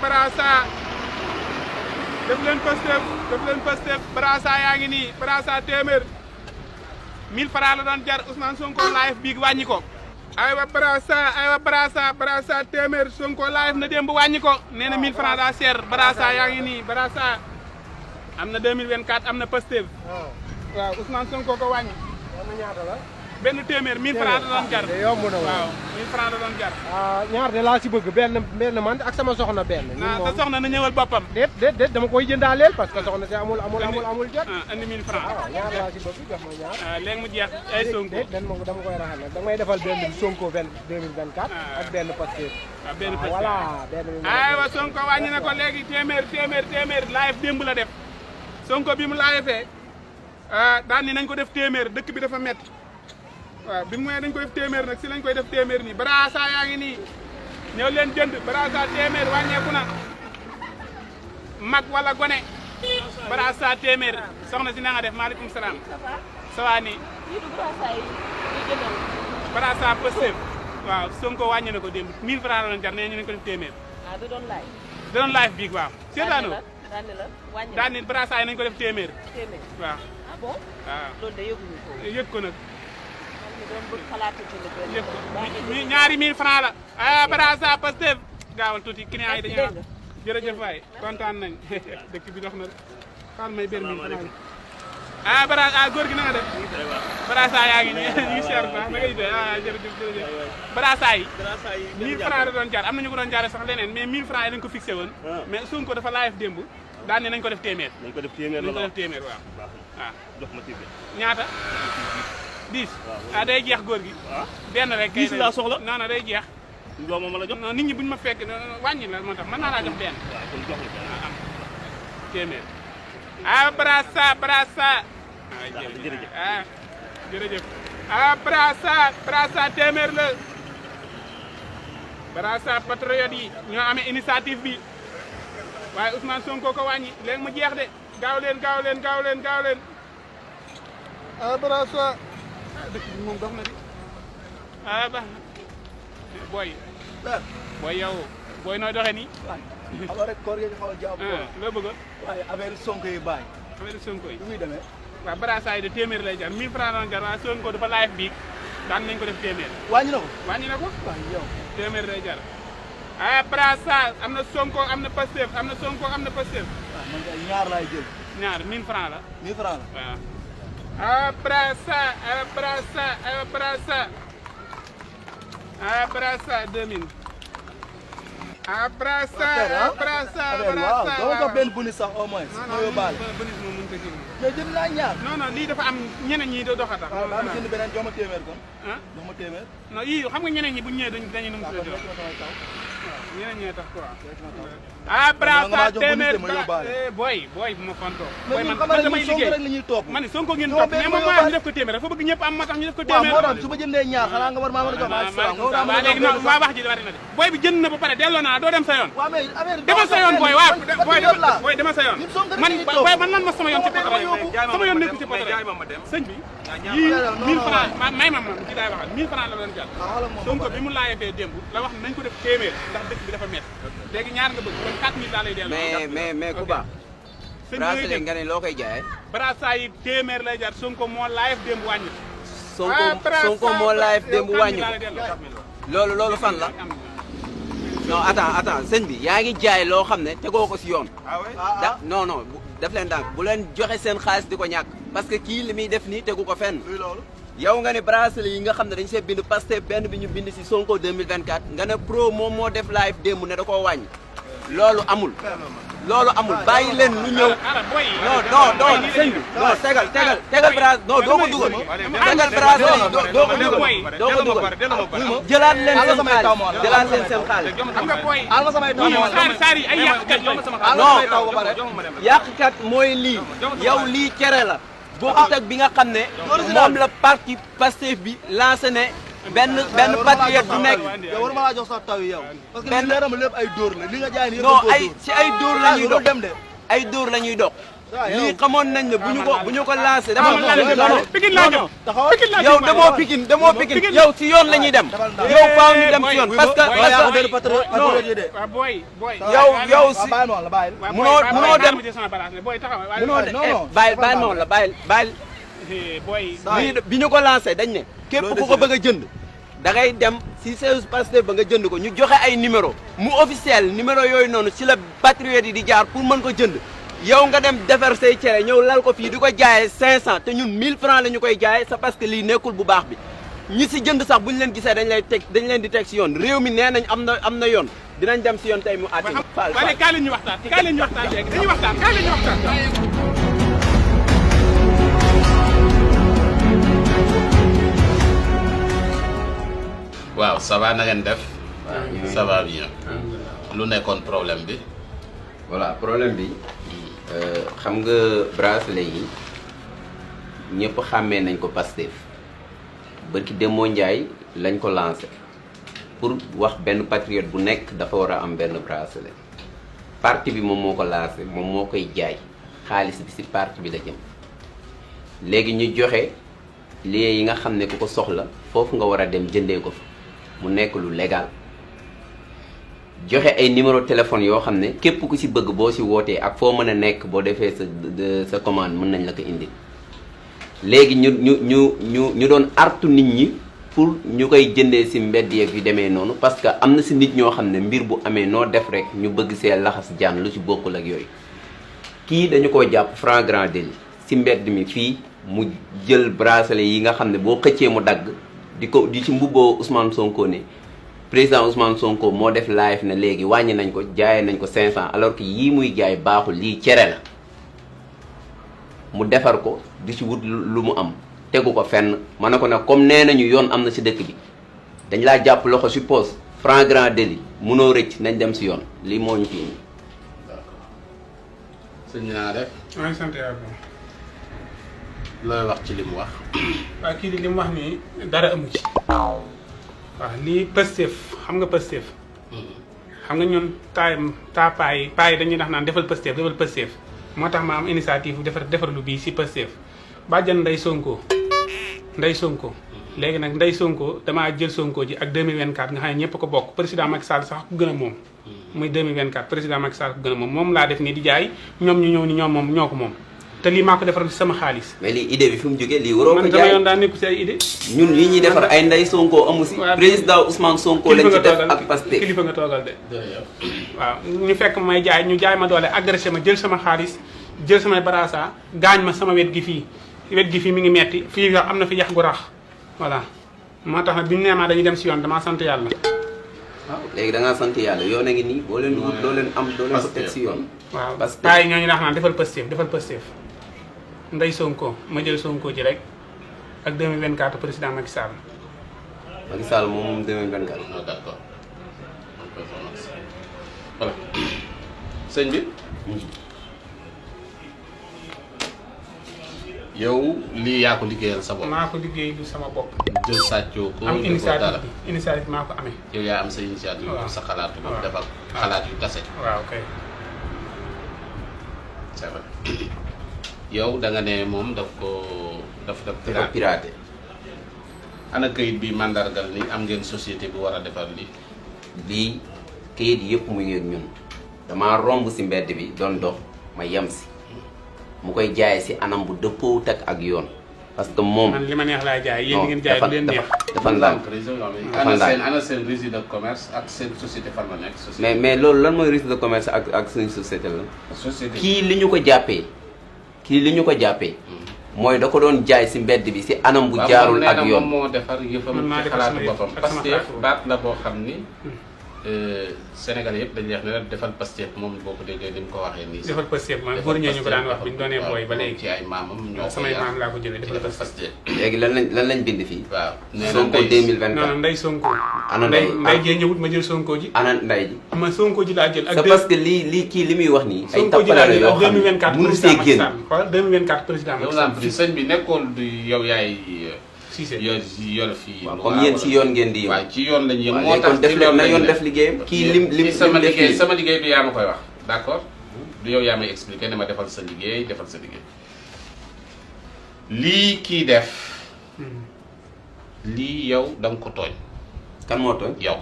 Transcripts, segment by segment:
Barassa def leen Pastef Barassa yaa ngi nii Barassa téeméer 1000 francs la doon jar Ousmane Sonko live bi wàññi ko aywa Barassa téeméer Sonko live na démb wàññi ko nee na 1000 francs daa seer Barassa yaa ngi nii Barassa am na 2024 am na Pastef waaw Ousmane Sonko ko wàññi ñaata la benn téeméer 1000 francs la doon jar yomb na waaw 1000 francs la doon jar ñaar de laa si bëgg benn man ak sama soxna benn naa sa soxna na ñëwal boppam déet dama koy jëndaaleel parce que soxna si amul jot andi 1000 francs waaw ñaar laa si bëgg jox ma ñaar léegi mu jeex ay Sonko déet dama koy raxal nag damay defal benn Sonko 2024 ak benn Pastef waaw benn Pastef voilà benn aywa Sonko wàññi na ko léegi téeméer live démb la def Sonko bi mu live daan ni nañ ko def téeméer dëkk bi dafa métti waaw bi mu dañ ko def téeméer nag si lañ koy def téeméer nii Barassa yaa ngi nii ñëw leen jënd Barassa téeméer wàññeeku na mag wala gone Barassa téeméer soxna si na nga def maaleykum salaam ça va nii Barassa Pastef waaw Sonko wàññi na ko démb 1000 francs la doon jar nee ñu nañ ko def téeméer da doon live bii waaw seetaanu daan ni Barassa yi nañ ko def téeméer waaw bon waaw loolu de yëguñu ko yëg ko nag doon bëgg xalaatu ci lu bëri yëg ko ñaari 1000 francs la Barassa Pastef gaawal tuuti client yi dañuy wax jërëjëf waay kontaan nañ dëkk bi dox na xaal may benn 1000 francs Barassa góor gi na nga def Barassa yaa ngi nii ñu ngi cher ba na ngay dee jërëjëf Barassa yi 1000 francs la doon jar am na ñu ko doon jaare sax leneen mais 1000 francs yi dañ ko fixé woon mais Sonko dafa live démb daan ne nañ ko def téeméer nañ ko def téeméer nañ ko def téeméer waaw waaw jox ma téeméer ñaata 10 day jeex góor gi benn rek 10 laa soxla non non day jeex loo ma la jox non nit ñi buñ ma fekk wàññi la moo tax mën naa laa jox benn waaw kon jox ma am téeméer Barassa jërëjëf jërëjëf Barassa téeméer la Barassa patriote yi ñoo amee initiative bi waaye Ousmane Sonko ko wàññi léegi mu jeex de gaaw leen Barassa dëkk bi moom dox na di ba booy yow booy nooy doxee nii xam rek koor gi xaw a jàpp loo bëgg waaye affaire Sonko yi bàyyi affaire Sonko yi lu muy demee waaw Barassa yi de téeméer lay jar 1000 francs doon jar waaye Sonko dafa live biig daan nañ ko def téeméer wàññi na ko waaye yow téeméer lay jar Barassa am na Sonko am na Pastef am na Sonko am na Pastef waaw man kay ñaar laay jël ñaar 1000 francs la 1000 francs la waaw Barassa 2000 Barassa doo ko benn bonus sax au moins ma yóbbaale bonus moom mën ko jël mais jënd naa ñaar non lii dafa am ñeneen ñi doxa tax waaw daa ma jënd beneen jox ma téeméer kon jox ma téeméer non yii xam nga ñeneen ñi bu ñëwee dañu nu mu tudd ñeneen ñee tax quoi Barassa téeméer booy bu ma fontoo booy man damay liggéey rek la ñuy topp man Sonko ngeen topp mais moom maa ñu def ko téeméer dafa bëgg ñëpp am ma tax ñu def ko téeméer waaw moo tax su ma jëndee ñaar xanaa nga war maa mën a jox waaw léegi non waa wax ji bari na de booy bi jënd na ba pare delloo naa doo dem sa yoon waaw mais affaire demal sa yoon booy waaw booy demal sa yoon man lan ma sama yoon ci poto sama yoon nekku ci poto sëñ bi yii 1000 francs may ma ci daay waxal 1000 francs la doon jar Sonko bi mu laajee démb la wax nañ ko def téeméer ndax dëkk bi dafa métti léegi ñaar nga bëgg kon 4000 daa lay delloo mais Kuba bracelet nga ne loo koy jaayee Barassa yi téeméer lay jar Sonko moo live démb wàññi Sonko moo live démb wàññi loolu fan la non attends sëñ bi yaa ngi jaay loo xam ne tegoo ko si yoon non def leen dànk bu leen joxe seen xaalis di ko ñàkk parce que kii li muy def nii tegu ko fenn yow nga ne bracelet yi nga xam ne dañu see bind Pastef benn bi ñu bind si Sonko 2024 nga ne pro moom moo def live démb ne da koo wàññi loolu amul bàyyi leen lu ñëw non sëñ bi non tegal bracelet non doo ko dugal tegal bracelet yi doo ko dugal jëlaat leen seen xaalis non yàqkat mooy lii yow lii cere la bokkut ak bi nga xam ne moom la parti Pastef bi lancé ne benn patriote bu nekk yow war ma laa jox sax taw yi yow parce que li leeram lépp ay dóor la li nga jaay ni non ci ay dóor la ñuy dox ay dóor la ñuy dox lii xamoon nañ ne bu ñu ko lancé. dafa Pikine laa jëm yow demoo Pikine yow si yoon la ñuy dem. yow faaw ñu dem si yoon parce que. yow si munoo dem. bàyyi noonu la bàyyi. lii bi ñu ko lancé dañ ne képp ku ko bëgg a jënd da ngay dem si siège Pastef ba nga jënd ko ñu joxe ay numéro mu officiel numéro yooyu noonu si la patriote yi di jaar pour mën ko jënd yow nga dem defar say cere ñëw lal ko fii di ko jaayee 500 te ñun 1000 francs la ñu koy jaayee c'est parce que lii nekkul bu baax bi ñi si jënd sax bu ñu leen gisee dañ leen di teg si yoon réew mi nee nañ am na yoon dinañ dem si yoon tey mu àtti wala kaay leen ñu waxtaan léegi dañuy waxtaan kaay leen ñu waxtaan waaw ça va na ngeen def. ça va bien. lu nekkoon problème bi. voilà problème bi xam nga bracelet yi ñëpp xàmmee nañ ko Pastef barki Demba Ndiaye lañ ko lancé pour wax benn patriote bu nekk dafa war a am benn bracelet parti bi moom moo ko lancé moom moo koy jaay xaalis bi ci parti bi la jëm léegi ñu joxe liens yi nga xam ne ku ko soxla foofu nga war a dem jëndee ko fa mu nekk lu légal joxe ay numéro téléphone yoo xam ne képp ku ci bëgg boo ci wootee ak foo mën a nekk boo defee sa commande mën nañ la ko indi léegi ñu doon artu nit ñi pour ñu koy jëndee ci mbedd yeeg yu demee noonu parce que am na ci nit ñoo xam ne mbir bu amee noo def rek ñu bëgg see laxas jaan lu ci bokkul ak yooyu kii dañu ko jàpp flagrant délit ci mbedd mi fii mu jël bracelet yi nga xam ne boo xëccee mu dagg di ci mbubboo Ousmane Sonko ne président Ousmane Sonko moo def live ne léegi wàññi nañ ko jaayee nañ ko 500 alors que yii muy jaay baaxul lii cere la mu defar ko di ci wut lu mu am tegu ko fenn ma ne ko nag comme nee nañu yoon am na ci dëkk bi dañ laa jàpp loxo ci poste flagrant délit munoo rëcc nañ dem ci yoon lii moo ñu fi indi. sëñ bi naa def. maa ngi sant yàlla. looy wax ci li mu wax. waaw kii di li mu wax nii dara amu ci. waaw lii Pastef xam nga Pastef. xam nga ñun paa yi dañuy tax naan defal Pastef moo tax ma am initiative defar lu bii si Pastef bàjjan Ndeye Sonko léegi nag Ndeye Sonko damaa jël Sonko ji ak 2024 nga xam ne ñëpp ko bokk président Macky Sall sax ku gën a moom. muy 2024 président Macky Sall ku gën a moom laa def nii di jaay ñoom ñu ñëw ni ñoo ko moom. te lii maa ko defaral sama xaalis. mais lii idée bi fi mu jógee lii waroo ko jaay man dama yoon daa nekku si ay idée. ñun yi ñuy defar ay Ndeye Sonko amu si. président Ousmane Sonko lañ ci def ak Pastef kilifa nga toogal de. waaw ñu fekk may jaay ñu jaay ma doole agressé ma jël sama xaalis jël samay barasa gaañ ma sama wet gi fii mi ngi metti fii am na fi yax gu rax voilà moo tax nag bi ñu nee ma dañuy dem si yoon damaa sant yàlla. waaw léegi da ngaa sant yàlla yoon a ngi nii boo leen wut doo leen am doo leen ko teg si yoon. waaw parce que ñooñu ndax naan defal Pastef Ndeye Sonko ma jël Sonko ji rek ak 2024 président Macky Sall. Macky Sall moom 2024. non d'accord voilà sëñ bi. yow lii yaa ko liggéeyal sa bopp. maa ko liggéey lu sama bopp. jël sàccoo ko. am initiative maa ko amee. yow yaa am sa initiative. waaw sa xalaatu bopp defal xalaat yu tase. waaw kay. c'est vrai yow da nga ne moom daf piraté. ana kayit bi mandargal ni am ngeen société bu war a defar lii. lii kayit yëpp mu ngi ak ñun damaa romb si mbedd bi doon dox ma yem si. mu koy jaay si anam bu dëppoo ak yoon parce que moom. man li ma neex laay jaay yéen ngeen jaay lu leen neex. dafa ndànk ana seen registre de commerce ak seen société fan la nekk. mais loolu lan mooy registre de commerce ak suñu société la. société kii li ñu ko jàppee. mooy da ko doon jaay si mbedd bi si anam bu jaarul ak yoon. moom moo defar yëfam ci xalaatu boppam parce que baat la boo xam ni. Sénégalais yëpp dañuy wax ne la defal Pastef moom boo ko déggee ni mu ko waxee nii. defal Pastef man góor ñoo ñu ko daan wax bi ñu doonee booy ba léegi. ci ay maamam ñoo samay maam laa ko jëlee defal Pastef. léegi lan lañ bind fii. waaw nee na Sonko 2024. non Ndeye Sonko. ana Ndeye Ndeye jee ñëwut ma jël Sonko ji. ana Ndeye ji. ma Sonko ji laa jël ak. c'est parce que lii kii li muy wax nii. ay Sonko ji laa jël ak 2024 mënu see génn. xoolal 2024 président Macky Sall. yow sëñ bi nekkoon du yow yaay. Cissé yor fii. waaw comme yéen ci yoon ngeen di yëngu. waaw ci yoon lañu yëngu. moo tax def leen na yoon def liggéeyam. kii lim sama liggéey bi yaa ma koy wax d'accord du yow yaa may expliqué ne ma defal sa liggéey defal sa liggéey lii kii def lii yow da nga ko tooñ. kan moo tooñ yow.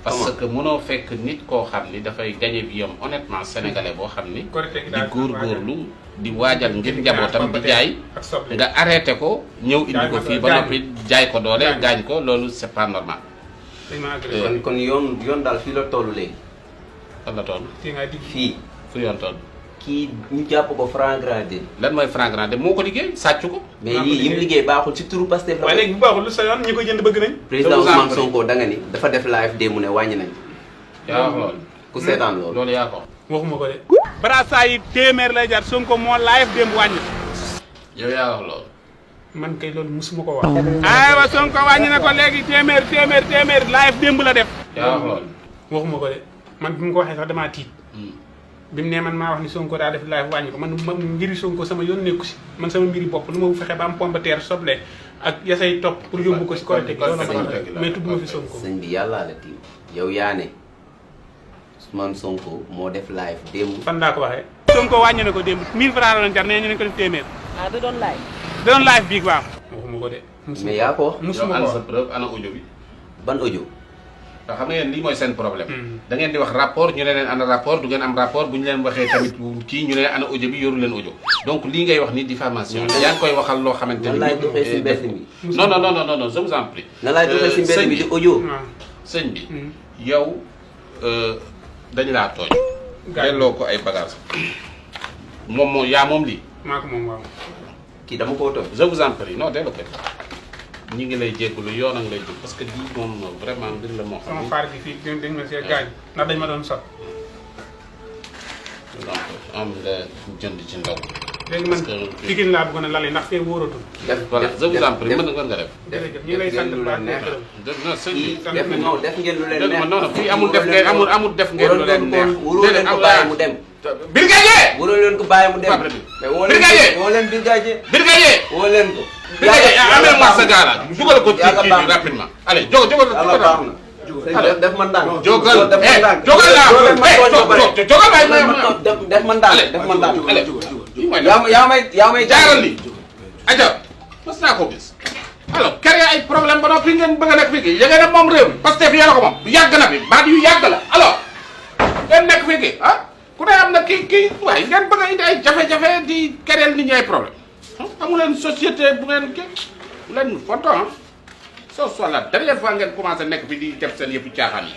parce que mënoo fekk nit koo xam ni dafay gagné bi yom honnêtement sénégalais boo xam ni. di góorgóorlu di waajal ngir njabootam di jaay. nga arrêté ko ñëw indi ko fii ba noppi jaay ko doole gaañ ko loolu c'est pas normal. kon yoon daal fii la toll léegi. fan la toll. fii fu yoon toll. kii ñu jàpp ko franc gradé. lan mooy franc gradé moo ko liggéey sàcc ko. mais lii yi mu liggéey baaxul ci turu Pastef la. waaye léegi bu baaxul lu sa yoon ñi koy jënd bëgg nañ. président Ousmane Sonko da nga ni dafa def live démb ne wàññi nañ. yaa wax loolu. ku seetaan loolu. loolu yaa ko. waxuma ko de. braça yi téeméer lay jar Sonko moo live démb wàññi. yow yaa wax loolu. man kay loolu musuma ko wax. aywa Sonko wàññi na ko léegi téeméer live démb la def. yaa wax loolu. waxuma ko de man bi mu ko waxee sax damaa tiit. bi mu ne man maa wax ni Sonko daa def live wàññi ko man mbiri Sonko sama yoon nekku si man sama mbiri bopp lu ma fexe ba am pomme de terre soble ak yasay topp pour yóbbu ko si Korité gi loolu mais tudduma fi Sonko. sëñ bi yàllaa la tiim yow yaa ne Ousmane Sonko moo def live démb. fan laa ko waxee. Sonko wàññi na ko démb 1000 francs la doon jar nee ñu ne ko def téeméer. ah da doon live. da doon live bii waaw. waxuma ko de. mais yaa ko wax. musuma ko ana wax sa preuve ana audio bi. ban audio. waaw xam nga yéen lii mooy seen problème. da ngeen di wax rapport ñu ne leen ana rapport du ngeen am rapport bu ñu leen waxee tamit kii ñu ne leen ana audio bi yoru leen audio donc lii ngay wax ni diffamation la yaa ngi koy waxal loo xamante ni. nan laay doxee si mbedd mi. non je vous en prie. nan laay doxee si mbedd mi di audio. sëñ bi yow dañu laa tooñ. delloo ko ay bagages. moom moom lii. maa ko moom waaw. kii dama koo tooñ. je vous en prie non delloo ko. ñi ngi lay jégalu yoon ak lay jóg parce que lii moom vraiment mbir la moo xam sama faar gi fii dañ ma see gaañ ndax dañ ma doon sot. donc am nga jënd ci ndaw. léegi man Pikine laa bëggoon a lale ndax fee wóoratul. voilà je vous en prie mën nga def. jërëjëf ñu ngi lay sant bu baax non sëñ bi def ngeen lu leen neex. non fii amul def ngeen amul def ngeen lu leen neex. wóoroo leen ko bàyyi mu dem. Brigadier. wóoroo leen ko bàyyi mu dem. mais woo leen Brigadier. woo leen ko. Brigadier amee ma sa garage dugal ko ci kii bi rapidement. allez jógal yàlla baax na. def ma ndànk. jógal jógal laa def ma ndànk def ma ndànk. allez yaa may jaaral ni aja mas naa ko gis alors créer ay problème ba noppi ngeen bëgg a nekk fii ya ngeen moom réew mi parce que fi yàlla ko moom yàgg na fi baat yu yàgg la alors ngeen nekk fii ku ne am na kii waaye ngeen bëgg a indi ay jafe-jafe di créer nit ñi ay problème amu leen société bu ngeen kii bu leen fonto ce soit la dernière fois ngeen commencé nekk fi di def seen yëfu caaxaan yi